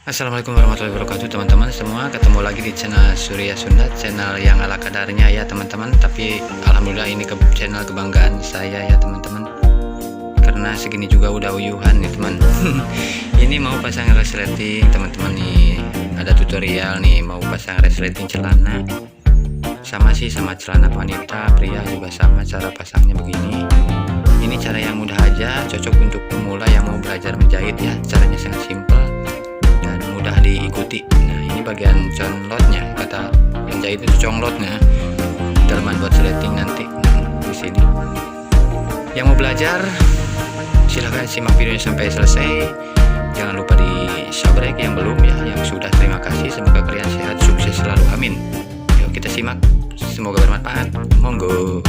Assalamualaikum warahmatullahi wabarakatuh teman-teman semua. Ketemu lagi di channel Surya Sunda, channel yang ala kadarnya ya teman-teman. Tapi alhamdulillah ini channel kebanggaan saya ya teman-teman, karena segini juga udah uyuhan nih teman. Ini mau pasang resleting teman-teman nih. Ada tutorial nih mau pasang resleting celana. Sama sih sama celana wanita, pria juga sama cara pasangnya begini. Ini cara yang mudah aja, cocok untuk pemula yang mau belajar menjahit ya. Caranya sangat simpel dan mudah diikuti. Nah, ini bagian conlotnya, kata penjahit itu conglotnya, dalaman buat resleting nanti di sini. Yang mau belajar silahkan simak videonya sampai selesai. Jangan lupa di subscribe yang belum ya, yang sudah terima kasih. Semoga kalian sehat, sukses selalu, amin. Yuk kita simak, semoga bermanfaat. Monggo.